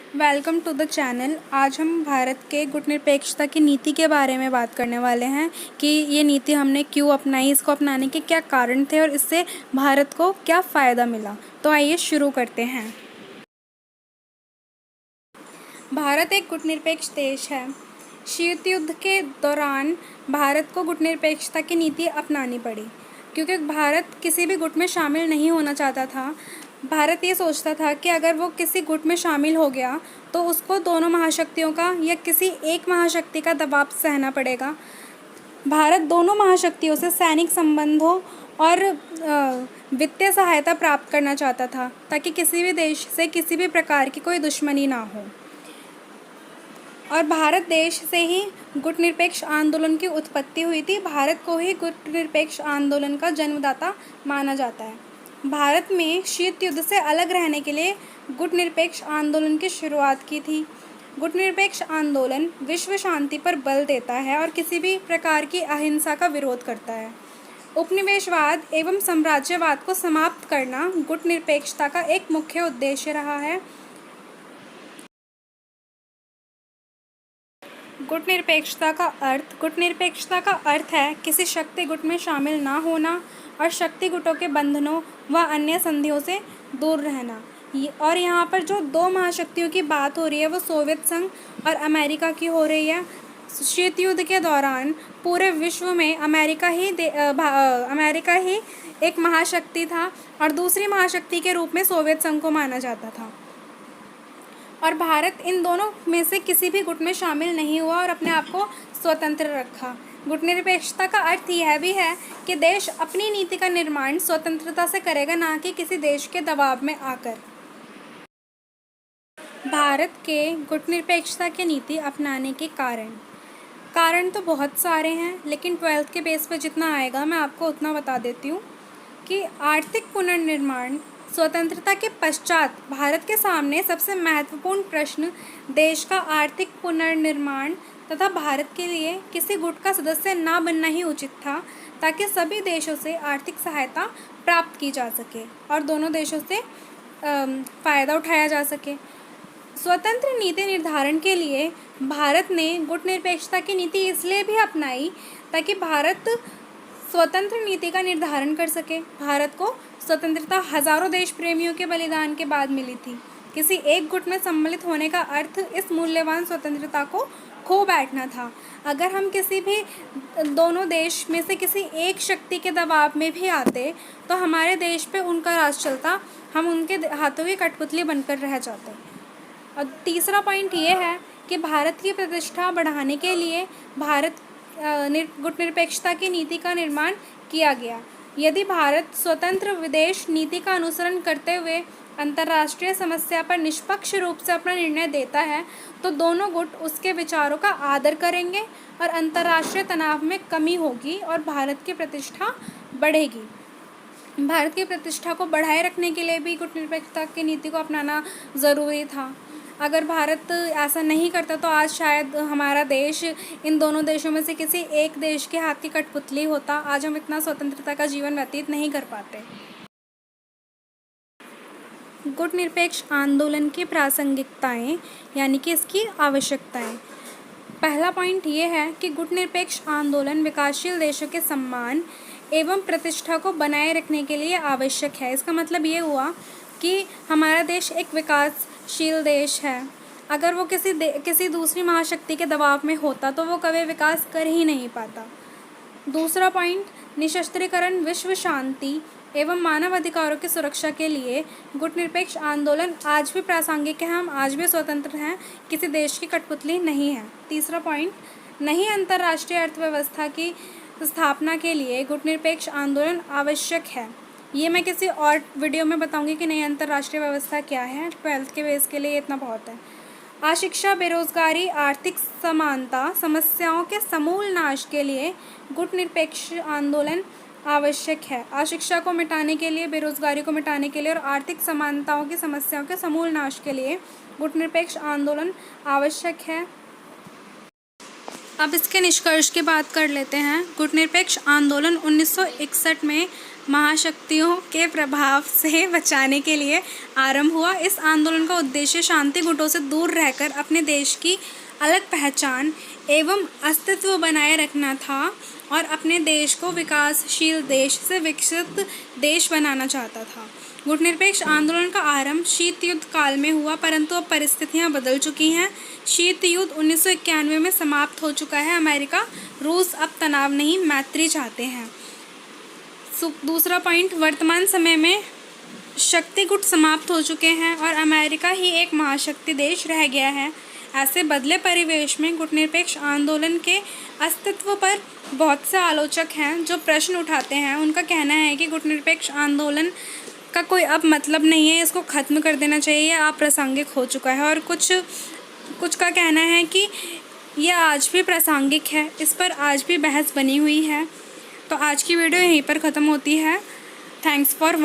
Welcome to the channel. आज हम भारत के गुटनिरपेक्षता की नीति के बारे में बात करने वाले हैं कि ये नीति हमने क्यों अपनाई, इसको अपनाने के क्या कारण थे और इससे भारत को क्या फ़ायदा मिला। तो आइए शुरू करते हैं। भारत एक गुटनिरपेक्ष देश है। शीत युद्ध के दौरान भारत को गुटनिरपेक्षता की नीति अपनानी पड़ी क्योंकि भारत किसी भी गुट में शामिल नहीं होना चाहता था। भारत ये सोचता था कि अगर वो किसी गुट में शामिल हो गया तो उसको दोनों महाशक्तियों का या किसी एक महाशक्ति का दबाव सहना पड़ेगा। भारत दोनों महाशक्तियों से सैनिक संबंधों और वित्तीय सहायता प्राप्त करना चाहता था ताकि किसी भी देश से किसी भी प्रकार की कोई दुश्मनी ना हो। और भारत देश से ही गुटनिरपेक्ष आंदोलन की उत्पत्ति हुई थी। भारत को ही गुटनिरपेक्ष आंदोलन का जन्मदाता माना जाता है। भारत में शीत युद्ध से अलग रहने के लिए गुटनिरपेक्ष आंदोलन की शुरुआत की थी। गुटनिरपेक्ष आंदोलन विश्व शांति पर बल देता है और किसी भी प्रकार की अहिंसा का विरोध करता है। उपनिवेशवाद एवं साम्राज्यवाद को समाप्त करना गुटनिरपेक्षता का एक मुख्य उद्देश्य रहा है। गुटनिरपेक्षता का अर्थ है किसी शक्ति गुट में शामिल ना होना और शक्ति गुटों के बंधनों व अन्य संधियों से दूर रहना। और यहाँ पर जो दो महाशक्तियों की बात हो रही है वो सोवियत संघ और अमेरिका की हो रही है। शीत युद्ध के दौरान पूरे विश्व में अमेरिका ही एक महाशक्ति था और दूसरी महाशक्ति के रूप में सोवियत संघ को माना जाता था। और भारत इन दोनों में से किसी भी गुट में शामिल नहीं हुआ और अपने आप को स्वतंत्र रखा। गुटनिरपेक्षता का अर्थ यह भी है कि देश अपनी नीति का निर्माण स्वतंत्रता से करेगा, ना कि किसी देश के दबाव में आकर। भारत के गुटनिरपेक्षता की नीति अपनाने के कारण तो बहुत सारे हैं, लेकिन 12th के बेस पर जितना आएगा मैं आपको उतना बता देती हूँ कि आर्थिक पुनर्निर्माण। स्वतंत्रता के पश्चात भारत के सामने सबसे महत्वपूर्ण प्रश्न देश का आर्थिक पुनर्निर्माण तथा भारत के लिए किसी गुट का सदस्य ना बनना ही उचित था ताकि सभी देशों से आर्थिक सहायता प्राप्त की जा सके और दोनों देशों से फ़ायदा उठाया जा सके। स्वतंत्र नीति निर्धारण के लिए भारत ने गुटनिरपेक्षता की नीति इसलिए भी अपनाई ताकि भारत स्वतंत्र नीति का निर्धारण कर सके। भारत को स्वतंत्रता हजारों देश प्रेमियों के बलिदान के बाद मिली थी। किसी एक गुट में सम्मिलित होने का अर्थ इस मूल्यवान स्वतंत्रता को खो बैठना था। अगर हम किसी भी दोनों देश में से किसी एक शक्ति के दबाव में भी आते तो हमारे देश पे उनका राज चलता, हम उनके हाथों की कठपुतली बनकर रह जाते। और तीसरा पॉइंट ये है कि भारत की प्रतिष्ठा बढ़ाने के लिए गुटनिरपेक्षता की नीति का निर्माण किया गया। यदि भारत स्वतंत्र विदेश नीति का अनुसरण करते हुए अंतर्राष्ट्रीय समस्या पर निष्पक्ष रूप से अपना निर्णय देता है तो दोनों गुट उसके विचारों का आदर करेंगे और अंतर्राष्ट्रीय तनाव में कमी होगी और भारत की प्रतिष्ठा बढ़ेगी। भारत की प्रतिष्ठा को बढ़ाए रखने के लिए भी गुटनिरपेक्षता की नीति को अपनाना ज़रूरी था। अगर भारत ऐसा नहीं करता तो आज शायद हमारा देश इन दोनों देशों में से किसी एक देश के हाथ की कठपुतली होता। आज हम इतना स्वतंत्रता का जीवन व्यतीत नहीं कर पाते। गुटनिरपेक्ष आंदोलन की प्रासंगिकताएं यानी कि इसकी आवश्यकताएं। पहला पॉइंट ये है कि गुटनिरपेक्ष आंदोलन विकासशील देशों के सम्मान एवं प्रतिष्ठा को बनाए रखने के लिए आवश्यक है। इसका मतलब ये हुआ कि हमारा देश एक विकासशील देश है। अगर वो किसी दूसरी महाशक्ति के दबाव में होता तो वो कभी विकास कर ही नहीं पाता। दूसरा पॉइंट, निशस्त्रीकरण, विश्व शांति एवं मानव अधिकारों की सुरक्षा के लिए गुटनिरपेक्ष आंदोलन आज भी प्रासंगिक है। हम आज भी स्वतंत्र हैं, किसी देश की कठपुतली नहीं है। तीसरा पॉइंट, नई अंतर्राष्ट्रीय अर्थव्यवस्था की स्थापना के लिए गुटनिरपेक्ष आंदोलन आवश्यक है। ये मैं किसी और वीडियो में बताऊंगी कि नई अंतर्राष्ट्रीय व्यवस्था क्या है। 12th के बेस के लिए इतना बहुत है। अशिक्षा, बेरोजगारी, आर्थिक समानता समस्याओं के समूल नाश के लिए गुटनिरपेक्ष आंदोलन आवश्यक है। अशिक्षा को मिटाने के लिए, बेरोजगारी को मिटाने के लिए और आर्थिक समानताओं की समस्याओं के समूल नाश के लिए गुटनिरपेक्ष आंदोलन आवश्यक है। अब इसके निष्कर्ष की बात कर लेते हैं। गुटनिरपेक्ष आंदोलन 1961 में महाशक्तियों के प्रभाव से बचाने के लिए आरंभ हुआ। इस आंदोलन का उद्देश्य शांति गुटों से दूर रहकर अपने देश की अलग पहचान एवं अस्तित्व बनाए रखना था और अपने देश को विकासशील देश से विकसित देश बनाना चाहता था। गुटनिरपेक्ष आंदोलन का आरंभ शीत युद्ध काल में हुआ, परंतु अब परिस्थितियां बदल चुकी हैं। शीत युद्ध 1991 में समाप्त हो चुका है। अमेरिका रूस अब तनाव नहीं मैत्री चाहते हैं। दूसरा पॉइंट, वर्तमान समय में शक्ति गुट समाप्त हो चुके हैं और अमेरिका ही एक महाशक्ति देश रह गया है। ऐसे बदले परिवेश में गुटनिरपेक्ष आंदोलन के अस्तित्व पर बहुत से आलोचक हैं जो प्रश्न उठाते हैं। उनका कहना है कि गुटनिरपेक्ष आंदोलन का कोई अब मतलब नहीं है, इसको ख़त्म कर देना चाहिए, अप्रासंगिक हो चुका है। और कुछ का कहना है कि यह आज भी प्रासंगिक है, इस पर आज भी बहस बनी हुई है। तो आज की वीडियो यहीं पर ख़त्म होती है। Thanks for